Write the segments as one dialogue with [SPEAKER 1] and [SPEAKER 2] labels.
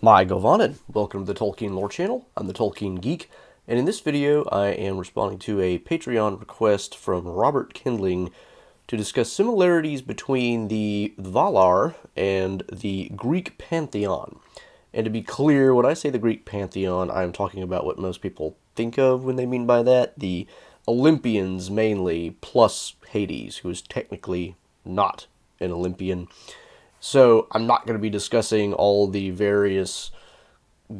[SPEAKER 1] My Govanen, welcome to the Tolkien Lore Channel. I'm the Tolkien Geek, and in this video I am responding to a Patreon request from Robert Kindling to discuss similarities between the Valar and the Greek Pantheon. And to be clear, when I say the Greek Pantheon, I'm talking about what most people think of when they mean by that, the Olympians mainly, plus Hades, who is technically not an Olympian. So I'm not going to be discussing all the various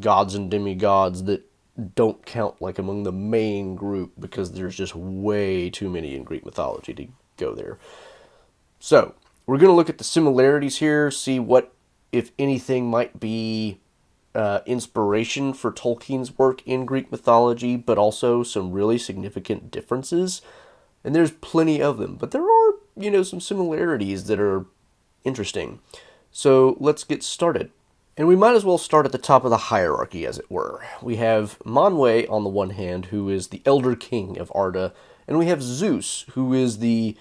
[SPEAKER 1] gods and demigods that don't count like among the main group because there's just way too many in Greek mythology to go there. So we're going to look at the similarities here, see what, if anything, might be inspiration for Tolkien's work in Greek mythology, but also some really significant differences. And there's plenty of them, but there are, some similarities that are interesting. So let's get started. And we might as well start at the top of the hierarchy, as it were. We have Manwe on the one hand, who is the elder king of Arda, and we have Zeus, who is the...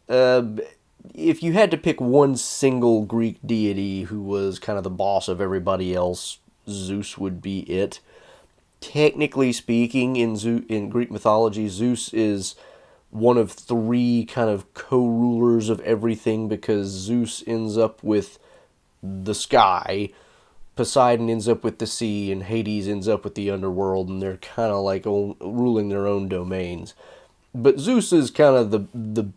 [SPEAKER 1] if you had to pick one single Greek deity who was kind of the boss of everybody else, Zeus would be it. Technically speaking, in Greek mythology, Zeus is one of three kind of co-rulers of everything, because Zeus ends up with the sky, Poseidon ends up with the sea, and Hades ends up with the underworld, and they're kind of like ruling their own domains. But Zeus is kind of the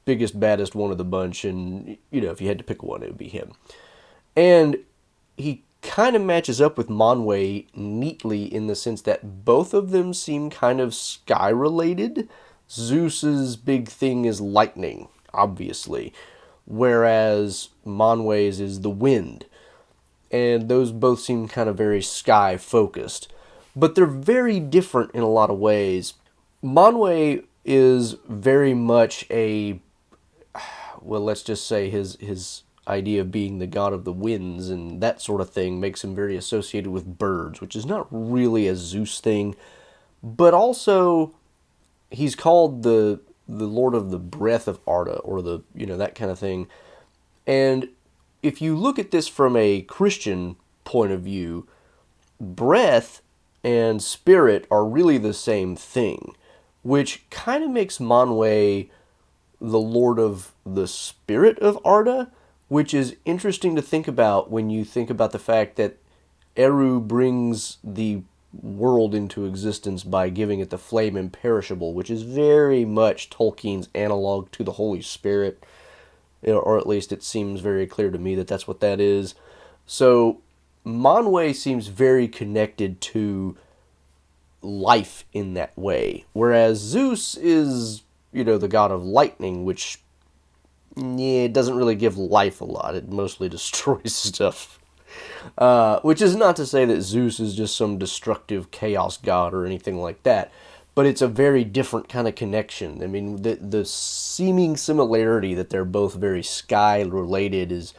[SPEAKER 1] biggest, baddest one of the bunch, and, if you had to pick one, it would be him. And he kind of matches up with Manwe neatly in the sense that both of them seem kind of sky-related. Zeus's big thing is lightning, obviously, whereas Manwe's is the wind. And those both seem kind of very sky-focused. But they're very different in a lot of ways. Manwe is very much let's just say his idea of being the god of the winds and that sort of thing makes him very associated with birds, which is not really a Zeus thing, but also he's called the Lord of the Breath of Arda, or that kind of thing. And if you look at this from a Christian point of view, breath and spirit are really the same thing, which kind of makes Manwe the Lord of the Spirit of Arda, which is interesting to think about when you think about the fact that Eru brings the world into existence by giving it the flame imperishable, which is very much Tolkien's analog to the Holy Spirit, or at least it seems very clear to me that that's what that is. So Manwe seems very connected to life in that way, whereas Zeus is, the god of lightning, which it doesn't really give life a lot. It mostly destroys stuff. Which is not to say that Zeus is just some destructive chaos god or anything like that, but it's a very different kind of connection. I mean, the seeming similarity that they're both very sky-related is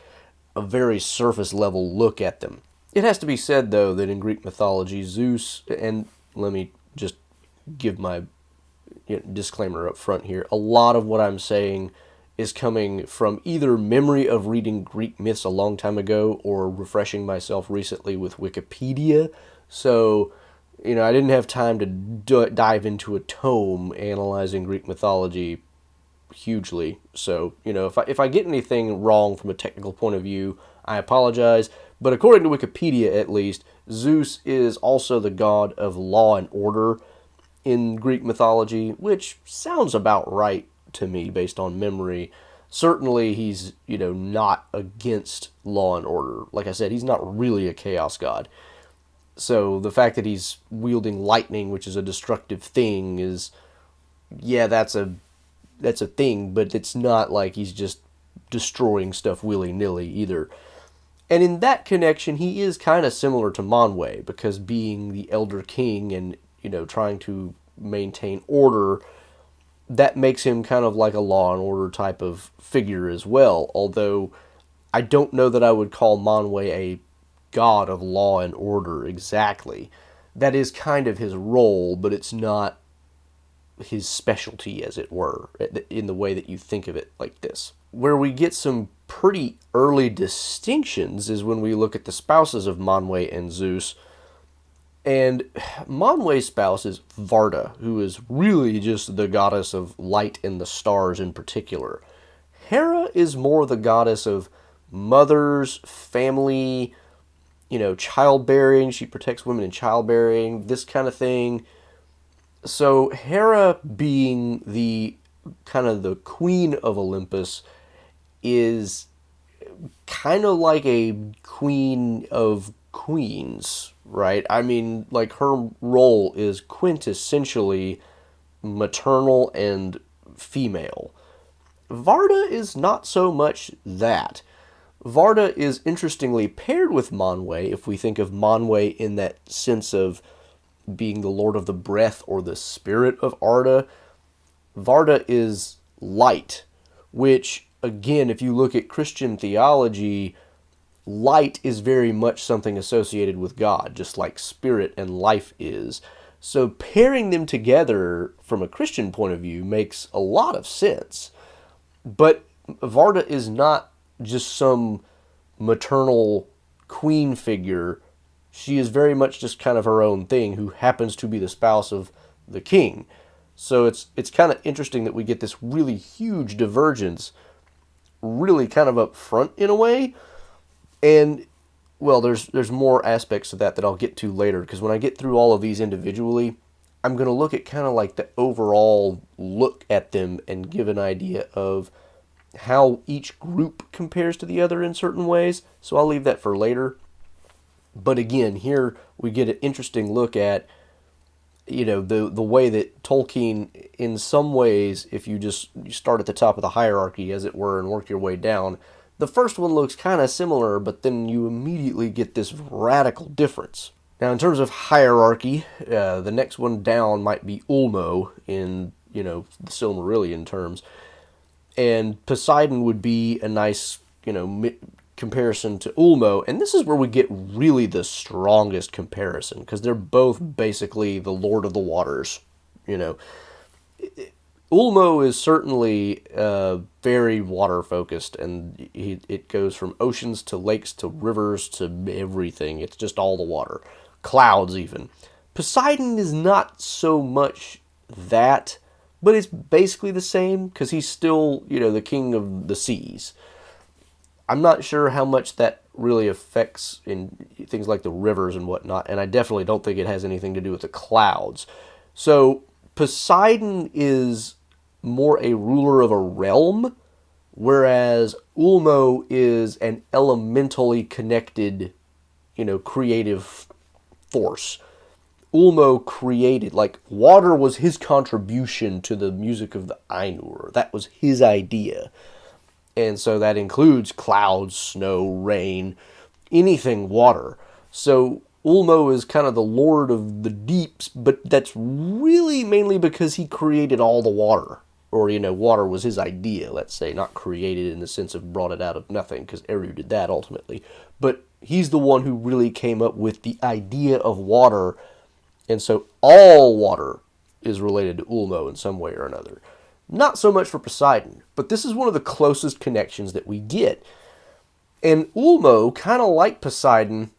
[SPEAKER 1] a very surface-level look at them. It has to be said, though, that in Greek mythology, Zeus, and let me just give my disclaimer up front here, a lot of what I'm saying is coming from either memory of reading Greek myths a long time ago or refreshing myself recently with Wikipedia. So, I didn't have time to dive into a tome analyzing Greek mythology hugely. So, if I get anything wrong from a technical point of view, I apologize. But according to Wikipedia, at least, Zeus is also the god of law and order in Greek mythology, which sounds about right to me based on memory. Certainly he's, not against law and order. Like I said, he's not really a chaos god. So the fact that he's wielding lightning, which is a destructive thing, is, that's a thing, but it's not like he's just destroying stuff willy-nilly either. And in that connection, he is kind of similar to Manwe, because being the elder king and, trying to maintain order, that makes him kind of like a law and order type of figure as well. Although I don't know that I would call Manwe a god of law and order exactly. That is kind of his role, but it's not his specialty, as it were, in the way that you think of it like this. Where we get some pretty early distinctions is when we look at the spouses of Manwe and Zeus. And Manwe's spouse is Varda, who is really just the goddess of light and the stars in particular. Hera is more the goddess of mothers, family, childbearing. She protects women in childbearing, this kind of thing. So Hera, being the kind of the queen of Olympus, is kind of like a queen of queens, right? I mean, like, her role is quintessentially maternal and female. Varda is not so much that. Varda is interestingly paired with Manwe, if we think of Manwe in that sense of being the lord of the breath or the spirit of Arda. Varda is light, which, again, if you look at Christian theology, light is very much something associated with God, just like spirit and life is. So pairing them together from a Christian point of view makes a lot of sense. But Varda is not just some maternal queen figure. She is very much just kind of her own thing, who happens to be the spouse of the king. So it's kind of interesting that we get this really huge divergence, really kind of up front in a way. And, well, there's more aspects to that I'll get to later, because when I get through all of these individually, I'm going to look at kind of like the overall look at them and give an idea of how each group compares to the other in certain ways. So I'll leave that for later. But again, here we get an interesting look at, the way that Tolkien, in some ways, if you start at the top of the hierarchy, as it were, and work your way down, the first one looks kind of similar, but then you immediately get this radical difference. Now, in terms of hierarchy, the next one down might be Ulmo in, the Silmarillion terms. And Poseidon would be a nice, comparison to Ulmo. And this is where we get really the strongest comparison, because they're both basically the Lord of the Waters. Ulmo is certainly very water-focused, and it goes from oceans to lakes to rivers to everything. It's just all the water. Clouds, even. Poseidon is not so much that, but it's basically the same, because he's still, the king of the seas. I'm not sure how much that really affects in things like the rivers and whatnot, and I definitely don't think it has anything to do with the clouds. So Poseidon is more a ruler of a realm, whereas Ulmo is an elementally connected, creative force. Ulmo created, like, water was his contribution to the music of the Ainur. That was his idea. And so that includes clouds, snow, rain, anything water. So Ulmo is kind of the lord of the deeps, but that's really mainly because he created all the water. Or, water was his idea, let's say, not created in the sense of brought it out of nothing, because Eru did that ultimately. But he's the one who really came up with the idea of water, and so all water is related to Ulmo in some way or another. Not so much for Poseidon, but this is one of the closest connections that we get. And Ulmo, kind of like Poseidon,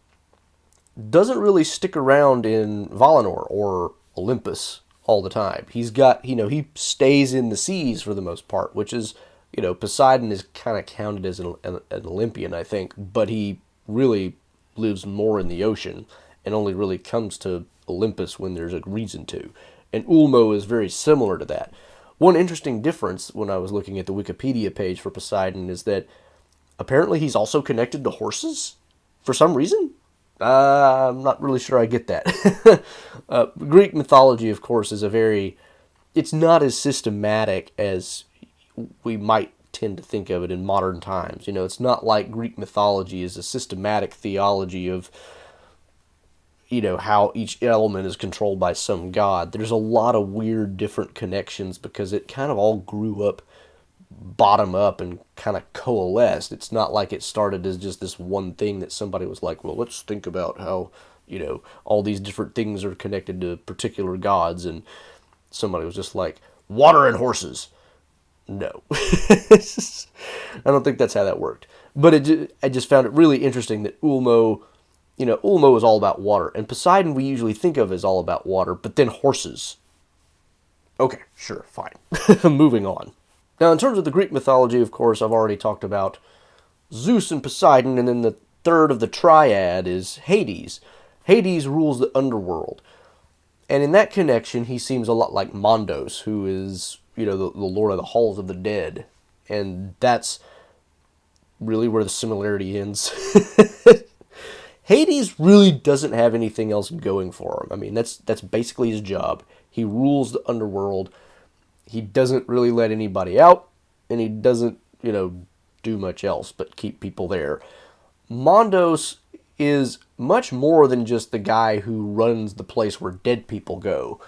[SPEAKER 1] doesn't really stick around in Valinor or Olympus all the time. He's got, he stays in the seas for the most part, which is, Poseidon is kind of counted as an Olympian, I think, but he really lives more in the ocean and only really comes to Olympus when there's a reason to. And Ulmo is very similar to that. One interesting difference when I was looking at the Wikipedia page for Poseidon is that apparently he's also connected to horses for some reason. I'm not really sure I get that. Greek mythology, of course, is it's not as systematic as we might tend to think of it in modern times. It's not like Greek mythology is a systematic theology of, how each element is controlled by some god. There's a lot of weird different connections because it kind of all grew up bottom up and kind of coalesced. It's not like it started as just this one thing that somebody was like, well, let's think about how, all these different things are connected to particular gods, and somebody was just like, water and horses. No. I don't think that's how that worked. But I just found it really interesting that Ulmo, Ulmo is all about water. And Poseidon we usually think of as all about water, but then horses. Okay, sure, fine. Moving on. Now, in terms of the Greek mythology, of course, I've already talked about Zeus and Poseidon, and then the third of the triad is Hades. Hades rules the underworld. And in that connection, he seems a lot like Mondos, who is, the Lord of the Halls of the Dead. And that's really where the similarity ends. Hades really doesn't have anything else going for him. I mean, that's basically his job. He rules the underworld. He doesn't really let anybody out, and he doesn't, do much else but keep people there. Mondos is much more than just the guy who runs the place where dead people go.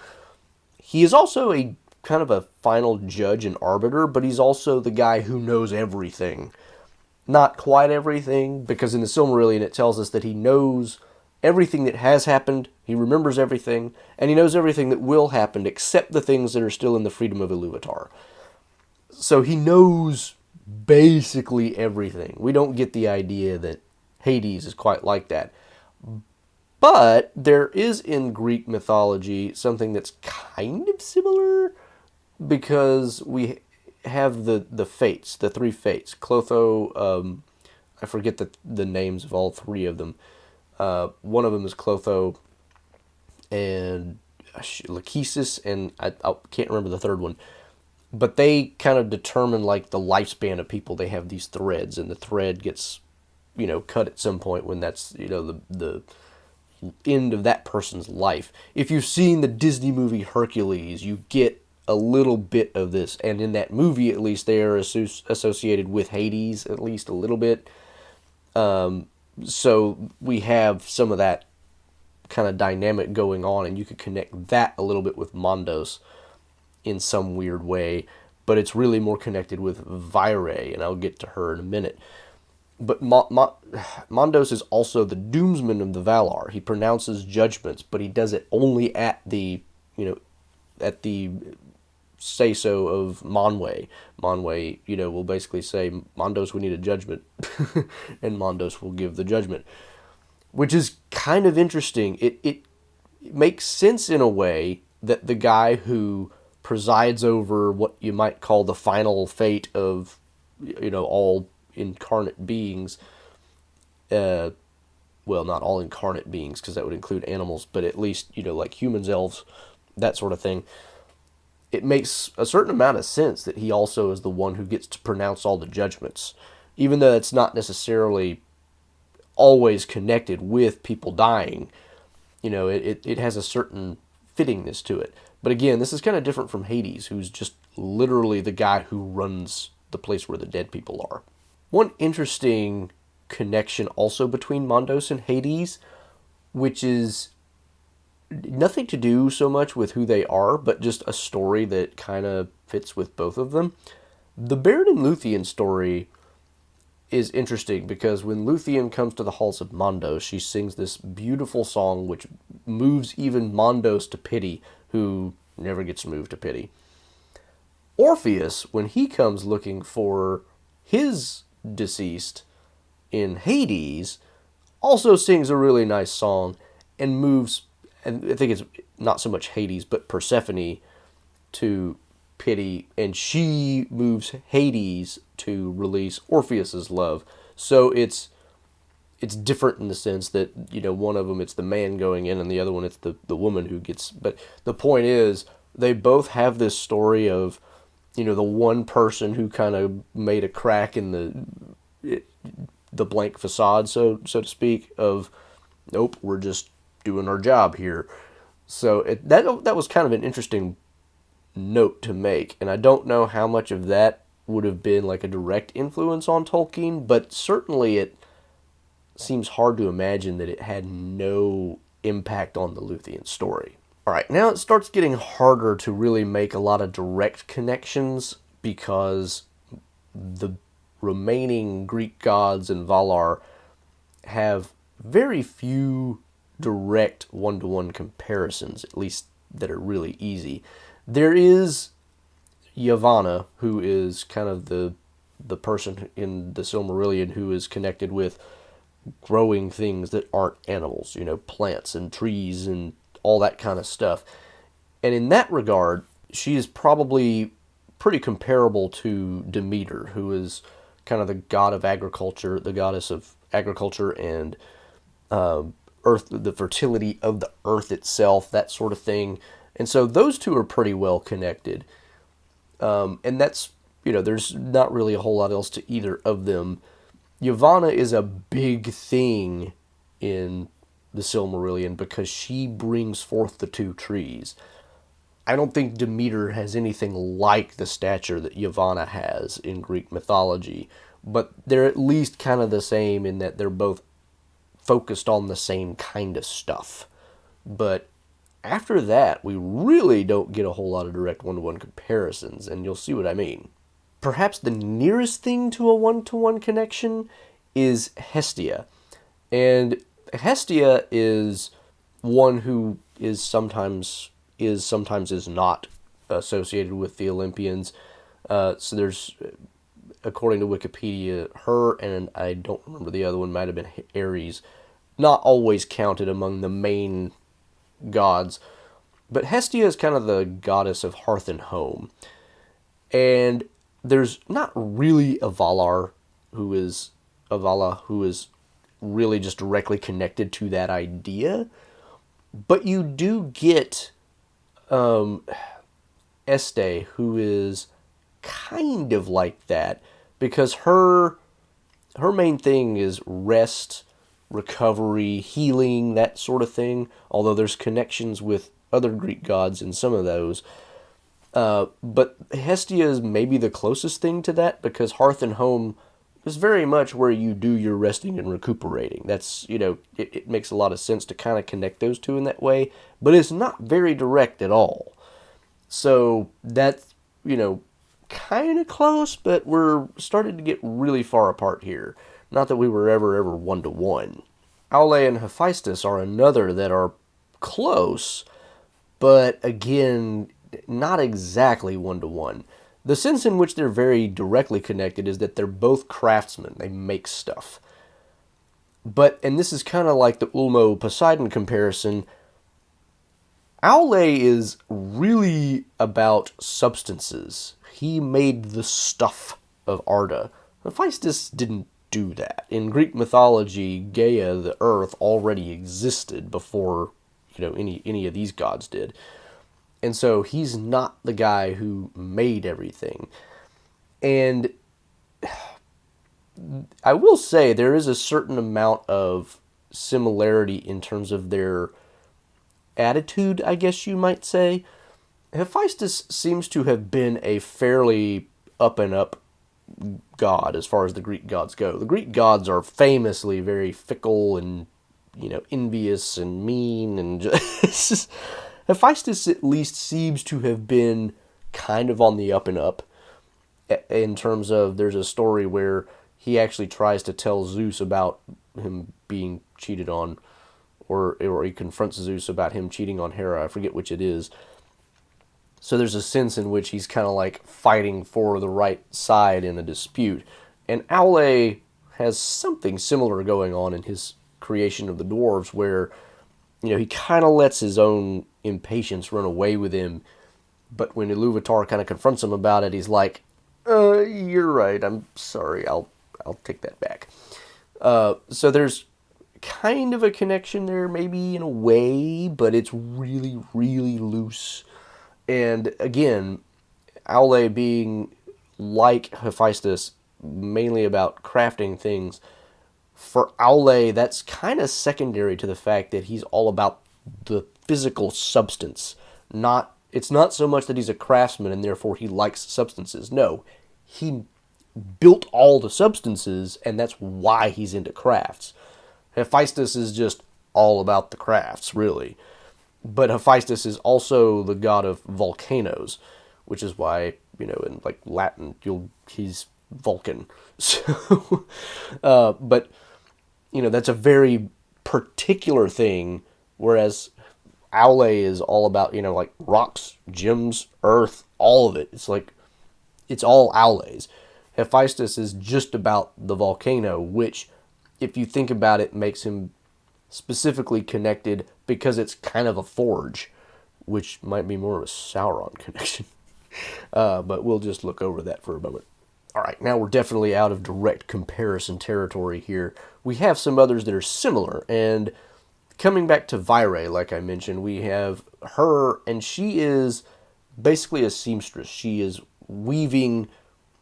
[SPEAKER 1] He is also a kind of a final judge and arbiter, but he's also the guy who knows everything. Not quite everything, because in the Silmarillion it tells us that he knows everything that has happened, he remembers everything, and he knows everything that will happen except the things that are still in the freedom of Iluvatar. So he knows basically everything. We don't get the idea that Hades is quite like that. But there is in Greek mythology something that's kind of similar, because we have the fates, the three fates. Clotho, I forget the names of all three of them. One of them is Clotho and Lachesis, and I can't remember the third one. But they kind of determine like the lifespan of people. They have these threads, and the thread gets, cut at some point when that's, the end of that person's life. If you've seen the Disney movie Hercules, you get a little bit of this, and in that movie at least they are associated with Hades at least a little bit. So we have some of that kind of dynamic going on, and you could connect that a little bit with Mondos in some weird way, but it's really more connected with Virae, and I'll get to her in a minute. But Mondos is also the doomsman of the Valar. He pronounces judgments, but he does it only at the say-so of Manwe. Manwe, will basically say, Mondos, we need a judgment, and Mondos will give the judgment, which is kind of interesting. It makes sense in a way that the guy who presides over what you might call the final fate of, all incarnate beings, well, not all incarnate beings, because that would include animals, but at least, like humans, elves, that sort of thing. It makes a certain amount of sense that he also is the one who gets to pronounce all the judgments, even though it's not necessarily always connected with people dying. It has a certain fittingness to it. But again, this is kind of different from Hades, who's just literally the guy who runs the place where the dead people are. One interesting connection also between Mondos and Hades, which is nothing to do so much with who they are, but just a story that kind of fits with both of them. The Beren and Luthien story is interesting because when Luthien comes to the halls of Mondos, she sings this beautiful song which moves even Mondos to pity, who never gets moved to pity. Orpheus, when he comes looking for his deceased in Hades, also sings a really nice song and moves, and I think it's not so much Hades, but Persephone to pity, and she moves Hades to release Orpheus's love. So it's different in the sense that, one of them it's the man going in, and the other one it's the woman who gets. But the point is, they both have this story of, the one person who kind of made a crack in the blank facade, so to speak, of, nope, we're just doing our job here. So that was kind of an interesting note to make, and I don't know how much of that would have been like a direct influence on Tolkien, but certainly it seems hard to imagine that it had no impact on the Luthien story. Alright, now it starts getting harder to really make a lot of direct connections, because the remaining Greek gods and Valar have very few direct one-to-one comparisons, at least that are really easy. There is, Yavanna, who is kind of the person in the Silmarillion who is connected with growing things that aren't animals, plants and trees and all that kind of stuff. And in that regard, she is probably pretty comparable to Demeter, who is kind of the god of agriculture, the goddess of agriculture and earth, the fertility of the earth itself, that sort of thing. And so those two are pretty well connected. And that's, there's not really a whole lot else to either of them. Yavanna is a big thing in the Silmarillion because she brings forth the two trees. I don't think Demeter has anything like the stature that Yavanna has in Greek mythology, but they're at least kind of the same in that they're both focused on the same kind of stuff. But after that, we really don't get a whole lot of direct one-to-one comparisons, and you'll see what I mean. Perhaps the nearest thing to a one-to-one connection is Hestia. And Hestia is one who sometimes is not associated with the Olympians. So there's, according to Wikipedia, her and I don't remember the other one, might have been Ares, not always counted among the main gods. But Hestia is kind of the goddess of hearth and home. And there's not really a Valar who is really just directly connected to that idea. But you do get Este, who is kind of like that, because her main thing is rest, recovery, healing, that sort of thing, although there's connections with other Greek gods in some of those. But Hestia is maybe the closest thing to that, because hearth and home is very much where you do your resting and recuperating. That's, it makes a lot of sense to kind of connect those two in that way, but it's not very direct at all. So that's, kind of close, but we're starting to get really far apart here. Not that we were ever one-to-one. Aule and Hephaestus are another that are close, but again, not exactly one-to-one. The sense in which they're very directly connected is that they're both craftsmen. They make stuff. And this is kind of like the Ulmo-Poseidon comparison. Aule is really about substances. He made the stuff of Arda. Hephaestus didn't do that. In Greek mythology, Gaia, the earth, already existed before, any of these gods did. And so he's not the guy who made everything. And I will say there is a certain amount of similarity in terms of their attitude, I guess you might say. Hephaestus seems to have been a fairly up and up god as far as the Greek gods go. The Greek gods are famously very fickle and, envious and mean and just... Hephaestus at least seems to have been kind of on the up and up, in terms of there's a story where he actually tries to tell Zeus about him being cheated on, or he confronts Zeus about him cheating on Hera. I forget which it is. So there's a sense in which he's kind of like fighting for the right side in a dispute. And Aule has something similar going on in his creation of the dwarves, where he kind of lets his own impatience run away with him. But when Iluvatar kind of confronts him about it, he's like, you're right, I'm sorry, I'll take that back. So there's kind of a connection there, maybe in a way, but it's really, really loose. And again, Aule being like Hephaestus, mainly about crafting things, for Aule, that's kind of secondary to the fact that he's all about the physical substance. It's not so much that he's a craftsman and therefore he likes substances. No, he built all the substances, and that's why he's into crafts. Hephaestus is just all about the crafts, really. But Hephaestus is also the god of volcanoes, which is why, in like Latin, he's Vulcan. So, but that's a very particular thing, whereas Aule is all about, like rocks, gems, earth, all of it. It's like it's all Aules. Hephaestus is just about the volcano, which, if you think about it, makes him specifically connected because it's kind of a forge, which might be more of a Sauron connection. But we'll just look over that for a moment. All right, now we're definitely out of direct comparison territory here. We have some others that are similar, and coming back to Virae, like I mentioned, we have her, and she is basically a seamstress. She is weaving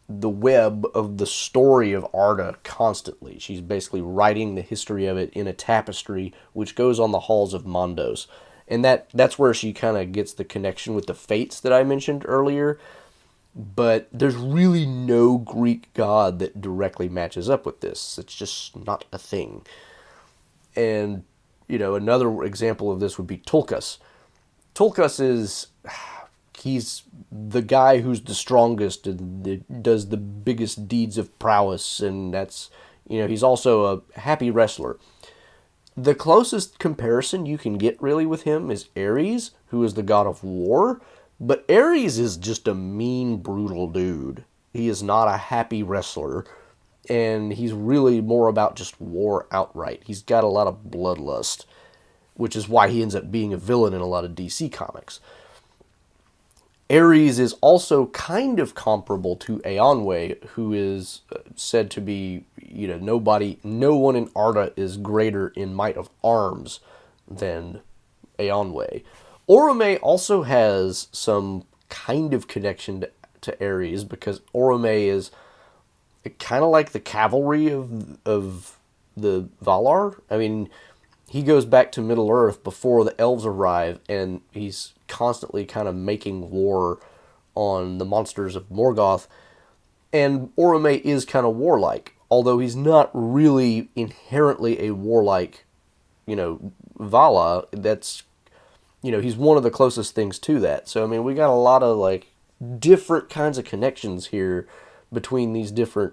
[SPEAKER 1] the web of the story of Arda constantly. She's basically writing the history of it in a tapestry, which goes on the halls of Mondos. And that's where she kind of gets the connection with the fates that I mentioned earlier. But there's really no Greek god that directly matches up with this. It's just not a thing. And, another example of this would be Tulkas. Tulkas is, he's the guy who's the strongest and does the biggest deeds of prowess, and that's, he's also a happy wrestler. The closest comparison you can get really with him is Ares, who is the god of war, but Ares is just a mean, brutal dude. He is not a happy wrestler, and he's really more about just war outright. He's got a lot of bloodlust, which is why he ends up being a villain in a lot of DC comics. Ares is also kind of comparable to Eonwe, who is said to be, no one in Arda is greater in might of arms than Eonwe. Orome also has some kind of connection to Ares, because Orome is kind of like the cavalry of the Valar. I mean, he goes back to Middle Earth before the elves arrive, and he's constantly kind of making war on the monsters of Morgoth. And Orome is kind of warlike, although he's not really inherently a warlike, Vala. That's, he's one of the closest things to that. So, I mean, we got a lot of, different kinds of connections here between these different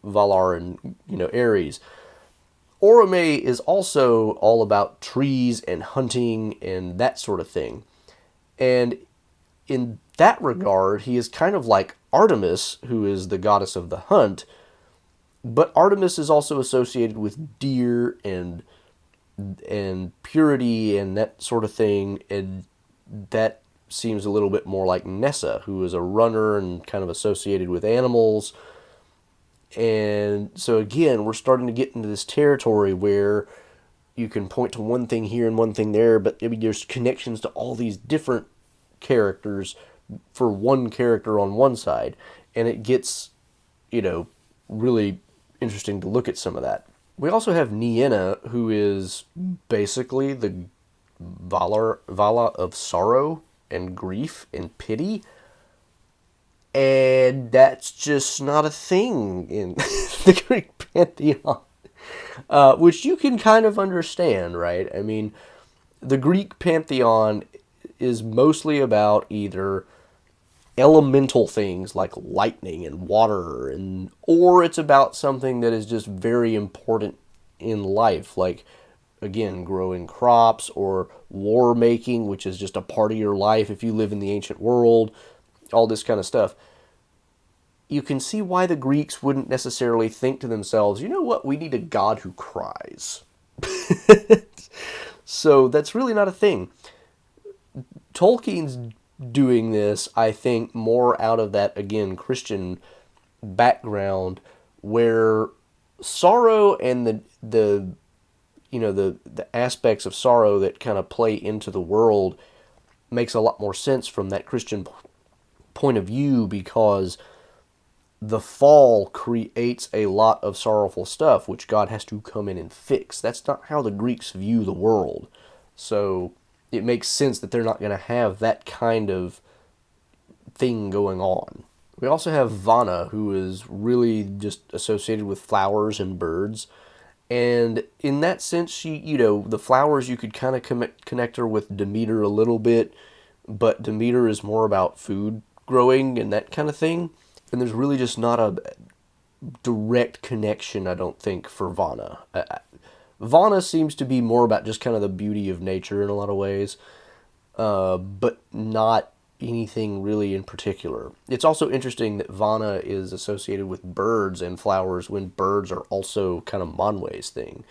[SPEAKER 1] Valar and, Ares. Orome is also all about trees and hunting and that sort of thing. And in that regard, he is kind of like Artemis, who is the goddess of the hunt, but Artemis is also associated with deer and purity and that sort of thing, and that seems a little bit more like Nessa, who is a runner and kind of associated with animals. And so again, we're starting to get into this territory where you can point to one thing here and one thing there, but there's connections to all these different characters for one character on one side, and it gets, really interesting to look at some of that. We also have Nienna, who is basically the Vala of sorrow and grief and pity. And that's just not a thing in the Greek pantheon, which you can kind of understand, right? I mean, the Greek pantheon is mostly about either elemental things like lightning and water, or it's about something that is just very important in life, like, again, growing crops or war making, which is just a part of your life if you live in the ancient world. All this kind of stuff. You can see why the Greeks wouldn't necessarily think to themselves, you know what, we need a god who cries. So that's really not a thing. Tolkien's doing this, I think, more out of that, again, Christian background, where sorrow and the aspects of sorrow that kind of play into the world makes a lot more sense from that Christian point of view, because the fall creates a lot of sorrowful stuff which God has to come in and fix. That's not how the Greeks view the world. So it makes sense that they're not going to have that kind of thing going on. We also have Vana, who is really just associated with flowers and birds. And in that sense, she, the flowers, you could kind of connect her with Demeter a little bit, but Demeter is more about food growing and that kind of thing. And there's really just not a direct connection, I don't think, for Vana. Vana seems to be more about just kind of the beauty of nature in a lot of ways, but not, anything really in particular. It's also interesting that Vana is associated with birds and flowers when birds are also kind of Manwe's thing,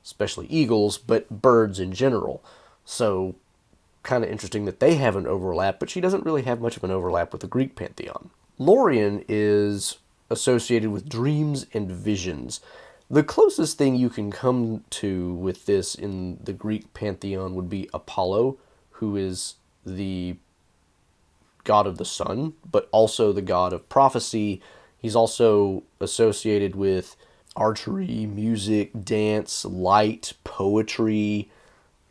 [SPEAKER 1] especially eagles, but birds in general. So kind of interesting that they have an overlap, but she doesn't really have much of an overlap with the Greek pantheon. Lorien is associated with dreams and visions. The closest thing you can come to with this in the Greek pantheon would be Apollo, who is the god of the sun, but also the god of prophecy. He's also associated with archery, music, dance, light, poetry.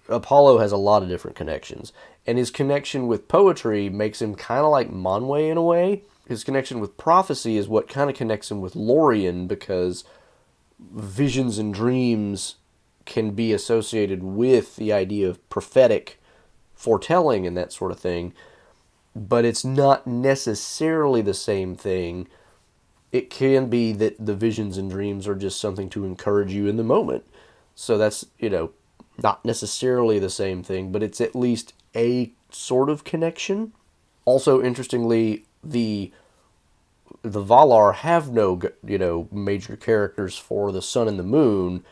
[SPEAKER 1] Apollo has a lot of different connections. And his connection with poetry makes him kind of like Manwe in a way. His connection with prophecy is what kind of connects him with Lorien, because visions and dreams can be associated with the idea of prophetic foretelling and that sort of thing, but it's not necessarily the same thing. It can be that the visions and dreams are just something to encourage you in the moment. So that's, not necessarily the same thing, but it's at least a sort of connection. Also, interestingly, the Valar have no, major characters for the sun and the moon.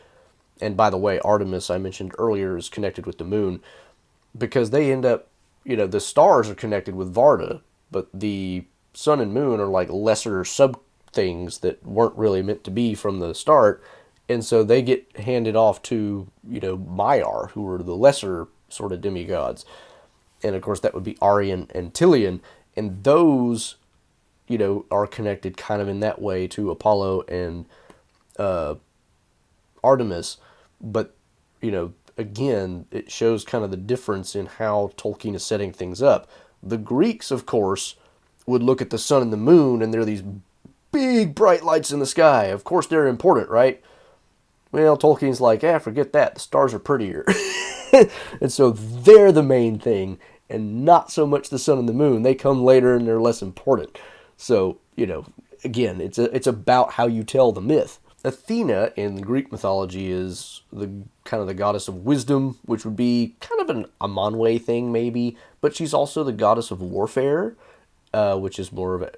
[SPEAKER 1] And by the way, Artemis, I mentioned earlier, is connected with the moon because they end up, the stars are connected with Varda, but the sun and moon are like lesser sub things that weren't really meant to be from the start. And so they get handed off to, Maiar, who are the lesser sort of demigods. And of course, that would be Aryan and Tilion. And those, are connected kind of in that way to Apollo and Artemis. But, again, it shows kind of the difference in how Tolkien is setting things up. The Greeks, of course, would look at the sun and the moon, and they're these big bright lights in the sky. Of course, they're important, right? Well, Tolkien's like, forget that. The stars are prettier. And so they're the main thing, and not so much the sun and the moon. They come later, and they're less important. So, again, it's about how you tell the myth. Athena in Greek mythology is the kind of the goddess of wisdom, which would be kind of a Manwe thing, maybe. But she's also the goddess of warfare, which is more of a,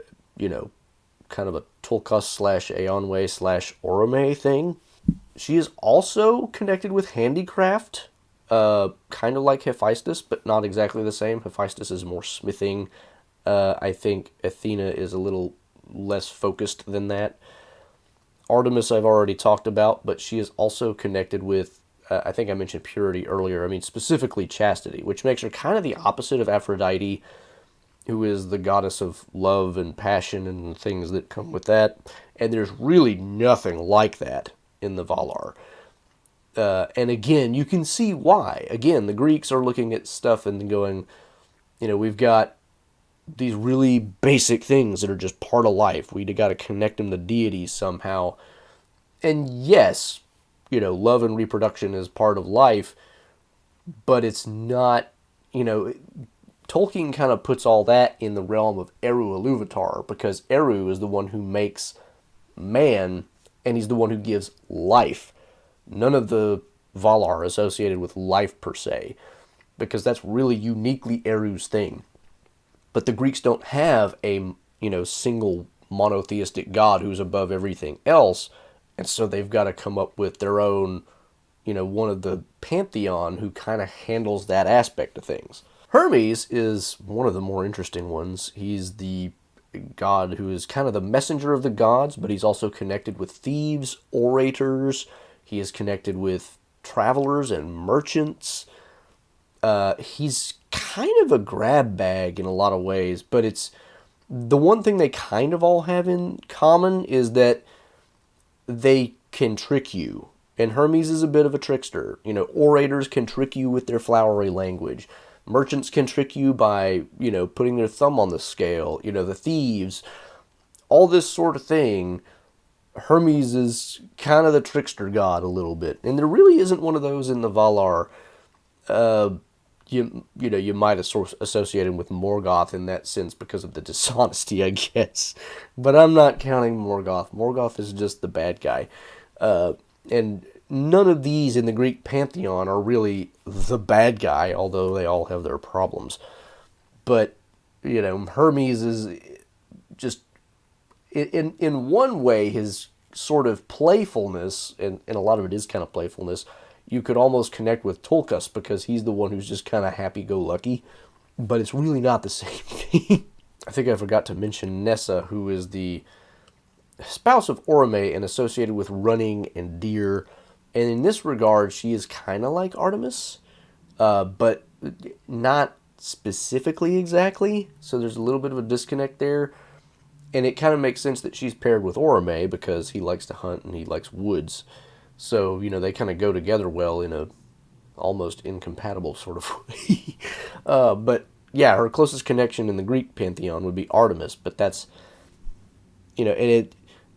[SPEAKER 1] kind of a Tulkas / Eonwe / Orome thing. She is also connected with handicraft, kind of like Hephaestus, but not exactly the same. Hephaestus is more smithing. I think Athena is a little less focused than that. Artemis I've already talked about, but she is also connected with, I think I mentioned purity earlier, specifically chastity, which makes her kind of the opposite of Aphrodite, who is the goddess of love and passion and things that come with that. And there's really nothing like that in the Valar. And again, you can see why. Again, the Greeks are looking at stuff and going, we've got these really basic things that are just part of life. We got to connect them to deities somehow. And yes, love and reproduction is part of life, but it's not, Tolkien kind of puts all that in the realm of Eru Ilúvatar, because Eru is the one who makes man, and he's the one who gives life. None of the Valar are associated with life per se, because that's really uniquely Eru's thing. But the Greeks don't have a, single monotheistic god who's above everything else, and so they've got to come up with their own, one of the Pantheon who kind of handles that aspect of things. Hermes is one of the more interesting ones. He's the god who is kind of the messenger of the gods, but he's also connected with thieves, orators. He is connected with travelers and merchants. He's kind of a grab bag in a lot of ways, but it's the one thing they kind of all have in common is that they can trick you. And Hermes is a bit of a trickster. Orators can trick you with their flowery language. Merchants can trick you by, putting their thumb on the scale. The thieves, all this sort of thing. Hermes is kind of the trickster god a little bit. And there really isn't one of those in the Valar. You might associate him with Morgoth in that sense because of the dishonesty, I guess. But I'm not counting Morgoth. Morgoth is just the bad guy. And none of these in the Greek pantheon are really the bad guy, although they all have their problems. But Hermes is just, in one way, his sort of playfulness, and a lot of it is kind of playfulness, you could almost connect with Tulkas because he's the one who's just kind of happy-go-lucky, but it's really not the same thing. I think I forgot to mention Nessa, who is the spouse of Orome and associated with running and deer. And in this regard, she is kind of like Artemis, but not specifically exactly. So there's a little bit of a disconnect there. And it kind of makes sense that she's paired with Orome because he likes to hunt and he likes woods. So, they kind of go together well in a almost incompatible sort of way. But yeah, her closest connection in the Greek pantheon would be Artemis, but that's, and it,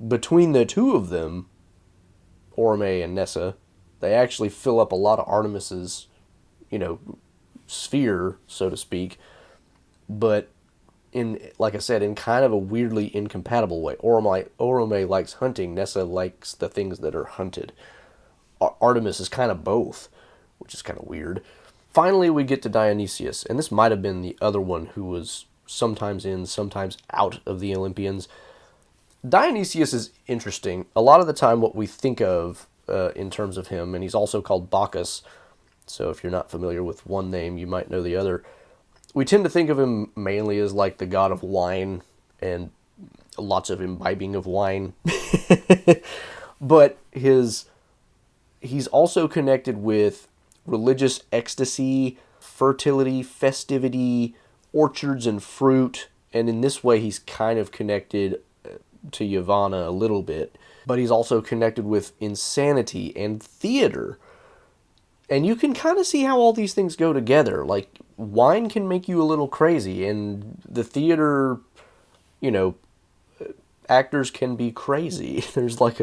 [SPEAKER 1] between the two of them, Orome and Nessa, they actually fill up a lot of Artemis's, sphere, so to speak, but like I said, in kind of a weirdly incompatible way. Orome likes hunting, Nessa likes the things that are hunted. Artemis is kind of both, which is kind of weird. Finally, we get to Dionysius, and this might have been the other one who was sometimes in, sometimes out of the Olympians. Dionysius is interesting. A lot of the time what we think of in terms of him, and he's also called Bacchus, so if you're not familiar with one name, you might know the other. We tend to think of him mainly as like the god of wine and lots of imbibing of wine. But he's also connected with religious ecstasy, fertility, festivity, orchards and fruit, and in this way he's kind of connected to Yavanna a little bit, but he's also connected with insanity and theater. And you can kind of see how all these things go together. Like, wine can make you a little crazy, and the theater, actors can be crazy. There's not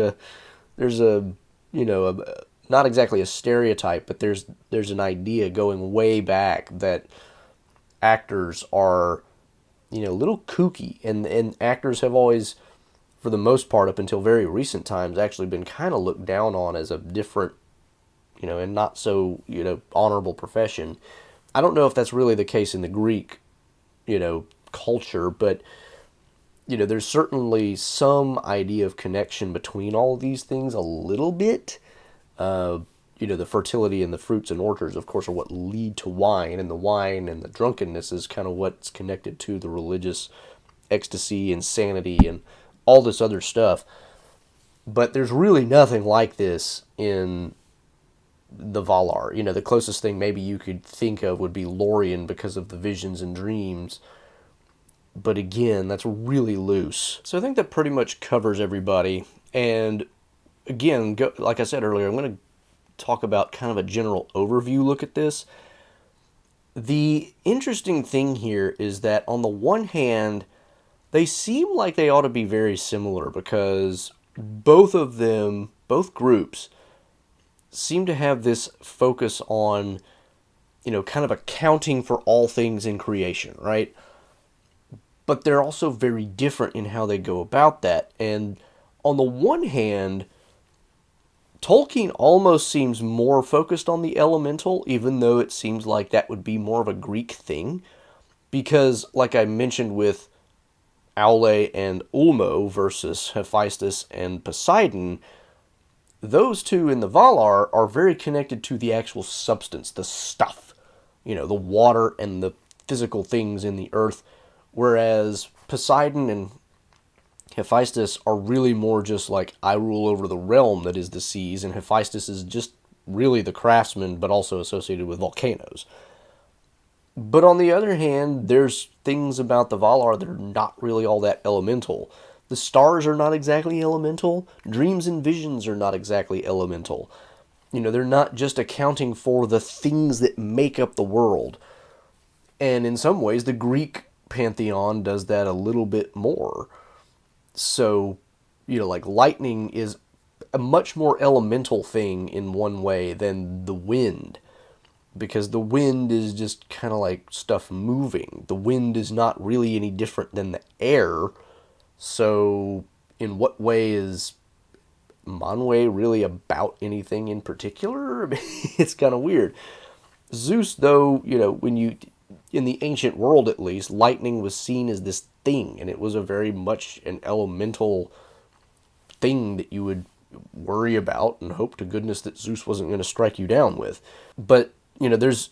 [SPEAKER 1] exactly a stereotype, but there's an idea going way back that actors are, a little kooky, and actors have always, for the most part, up until very recent times, actually been kind of looked down on as a different, and not so, honorable profession. I don't know if that's really the case in the Greek, culture, but, there's certainly some idea of connection between all of these things a little bit. The fertility and the fruits and orchards, of course, are what lead to wine, and the wine and the drunkenness is kind of what's connected to the religious ecstasy, insanity, and all this other stuff. But there's really nothing like this in the Valar. The closest thing maybe you could think of would be Lorien because of the visions and dreams. But again, that's really loose. So I think that pretty much covers everybody. And again, like I said earlier, I'm going to talk about kind of a general overview look at this. The interesting thing here is that on the one hand, they seem like they ought to be very similar because both groups, seem to have this focus on, kind of accounting for all things in creation, right? But they're also very different in how they go about that. And on the one hand, Tolkien almost seems more focused on the elemental, even though it seems like that would be more of a Greek thing. Because, like I mentioned with Aule and Ulmo versus Hephaestus and Poseidon, those two in the Valar are very connected to the actual substance, the stuff, the water and the physical things in the earth, whereas Poseidon and Hephaestus are really more just like, I rule over the realm that is the seas, and Hephaestus is just really the craftsman, but also associated with volcanoes. But on the other hand, there's things about the Valar that are not really all that elemental. The stars are not exactly elemental. Dreams and visions are not exactly elemental. They're not just accounting for the things that make up the world. And in some ways, the Greek pantheon does that a little bit more. So, like lightning is a much more elemental thing in one way than the wind. Because the wind is just kind of like stuff moving. The wind is not really any different than the air. So, in what way is Manwë really about anything in particular? It's kind of weird. Zeus, though, when in the ancient world at least, lightning was seen as this thing, and it was a very much an elemental thing that you would worry about and hope to goodness that Zeus wasn't going to strike you down with. But, there's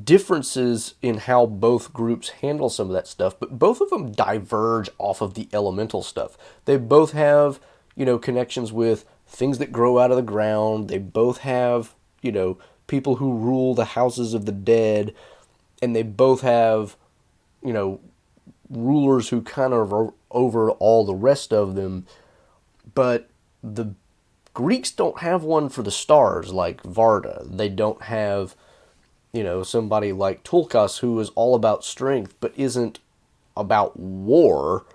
[SPEAKER 1] differences in how both groups handle some of that stuff, but both of them diverge off of the elemental stuff. They both have, connections with things that grow out of the ground. They both have, people who rule the houses of the dead, and they both have, rulers who kind of are over all the rest of them. But the Greeks don't have one for the stars like Varda. They don't have, somebody like Tulkas who is all about strength but isn't about war.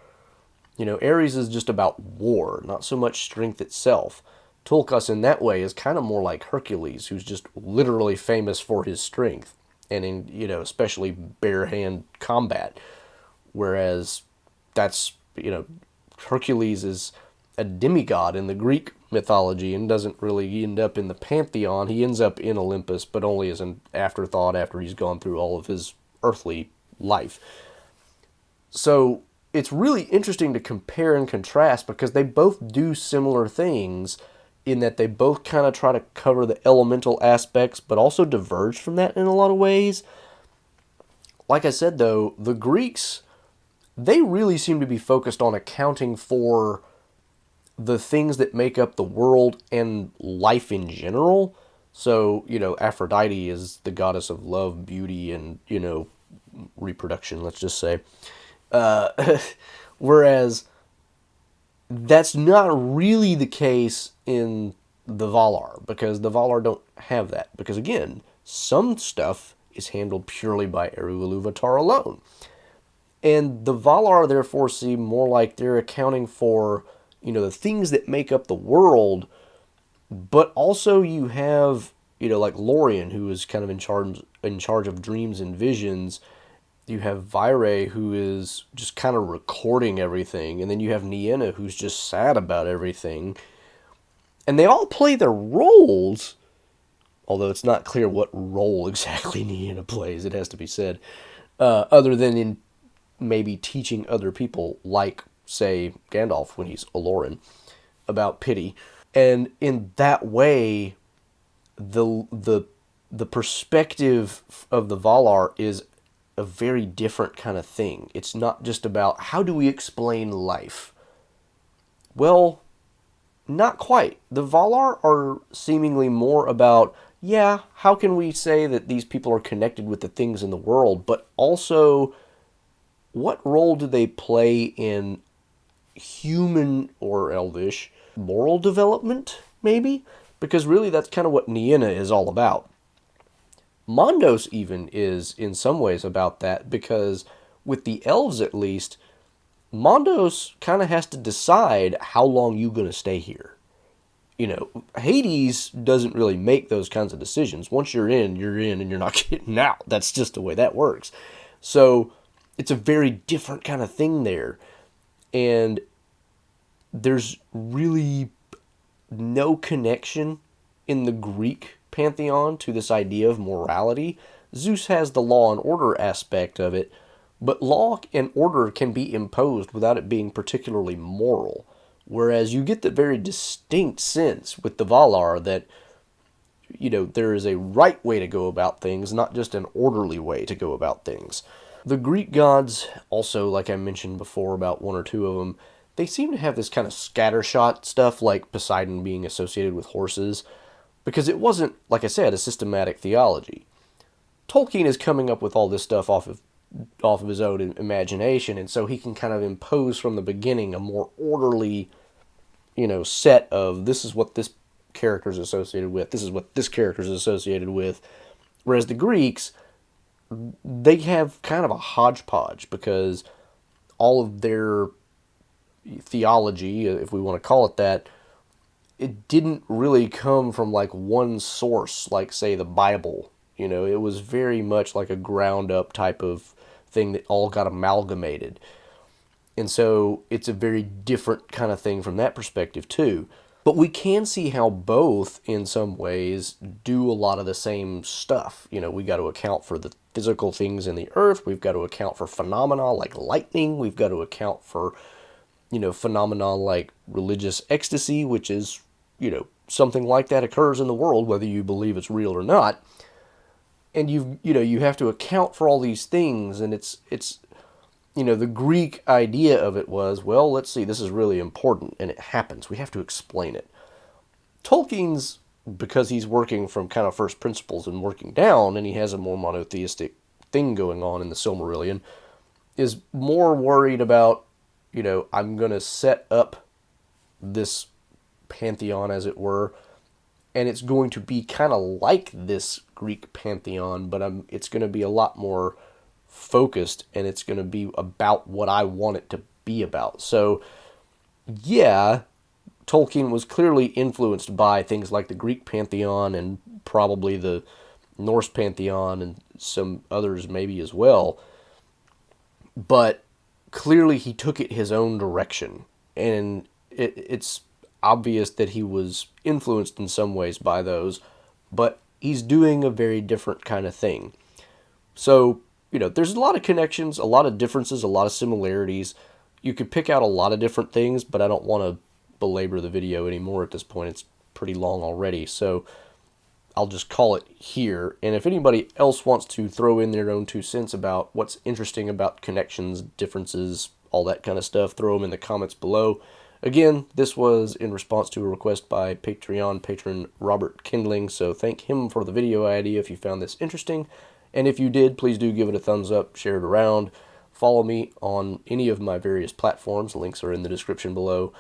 [SPEAKER 1] Ares is just about war, not so much strength itself. Tulkas in that way is kind of more like Hercules, who's just literally famous for his strength and in, especially bare hand combat. Whereas that's, Hercules is a demigod in the Greek mythology and doesn't really end up in the Pantheon. He ends up in Olympus, but only as an afterthought after he's gone through all of his earthly life. So it's really interesting to compare and contrast because they both do similar things in that they both kind of try to cover the elemental aspects, but also diverge from that in a lot of ways. Like I said, though, the Greeks, they really seem to be focused on accounting for the things that make up the world and life in general. So, Aphrodite is the goddess of love, beauty, and, reproduction, let's just say. Whereas that's not really the case in the Valar, because the Valar don't have that. Because, again, some stuff is handled purely by Eru Ilúvatar alone. And the Valar, therefore, seem more like they're accounting for, the things that make up the world, but also you have, like Lorien, who is kind of in charge of dreams and visions. You have Vire, who is just kind of recording everything, and then you have Nienna, who's just sad about everything. And they all play their roles, although it's not clear what role exactly Nienna plays, it has to be said, other than in maybe teaching other people, like, say, Gandalf when he's Olorin, about pity. And in that way, the perspective of the Valar is a very different kind of thing. It's not just about how do we explain life. Well, not quite. The Valar are seemingly more about, how can we say that these people are connected with the things in the world, but also what role do they play in human or elvish moral development, maybe? Because really that's kind of what Nienna is all about. Mondos even is in some ways about that, because with the elves at least, Mondos kind of has to decide how long you're going to stay here. Hades doesn't really make those kinds of decisions. Once you're in, and you're not getting out. That's just the way that works. So it's a very different kind of thing there. And there's really no connection in the Greek pantheon to this idea of morality. Zeus has the law and order aspect of it, but law and order can be imposed without it being particularly moral. Whereas you get the very distinct sense with the Valar that, there is a right way to go about things, not just an orderly way to go about things. The Greek gods, also, like I mentioned before, about one or two of them, they seem to have this kind of scattershot stuff, like Poseidon being associated with horses, because it wasn't, like I said, a systematic theology. Tolkien is coming up with all this stuff off of his own imagination, and so he can kind of impose from the beginning a more orderly, set of this is what this character is associated with, this is what this character is associated with. Whereas the Greeks, they have kind of a hodgepodge, because all of their theology, if we want to call it that, it didn't really come from like one source, like say the Bible. It was very much like a ground up type of thing that all got amalgamated. And so it's a very different kind of thing from that perspective too. But we can see how both, in some ways, do a lot of the same stuff. You know, we got to account for the physical things in the earth. We've got to account for phenomena like lightning. We've got to account for, you know, phenomena like religious ecstasy, which is, you know, something like that occurs in the world, whether you believe it's real or not. And you have to account for all these things, and it's the Greek idea of it was, well, let's see, this is really important, and it happens. We have to explain it. Tolkien's, because he's working from kind of first principles and working down, and he has a more monotheistic thing going on in the Silmarillion, is more worried about, I'm going to set up this pantheon, as it were, and it's going to be kind of like this Greek pantheon, but it's going to be a lot more focused, and it's going to be about what I want it to be about. So, yeah, Tolkien was clearly influenced by things like the Greek pantheon and probably the Norse pantheon and some others maybe as well. But clearly he took it his own direction, and it's obvious that he was influenced in some ways by those, but he's doing a very different kind of thing. So, there's a lot of connections, a lot of differences, a lot of similarities. You could pick out a lot of different things, but I don't want to belabor the video anymore at this point. It's pretty long already, so I'll just call it here. And if anybody else wants to throw in their own 2 cents about what's interesting about connections, differences, all that kind of stuff, throw them in the comments below. Again, this was in response to a request by Patreon patron Robert Kindling, so thank him for the video idea if you found this interesting. And if you did, please do give it a thumbs up, share it around. Follow me on any of my various platforms. Links are in the description below.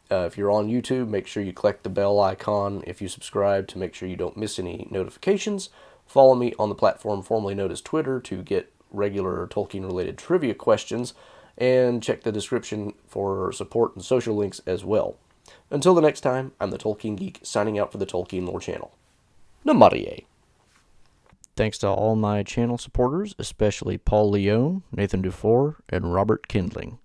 [SPEAKER 1] If you're on YouTube, make sure you click the bell icon if you subscribe to make sure you don't miss any notifications. Follow me on the platform formerly known as Twitter to get regular Tolkien-related trivia questions, and check the description for support and social links as well. Until the next time, I'm the Tolkien Geek, signing out for the Tolkien Lore channel. Namarie. Thanks to all my channel supporters, especially Paul Leone, Nathan Dufour, and Robert Kindling.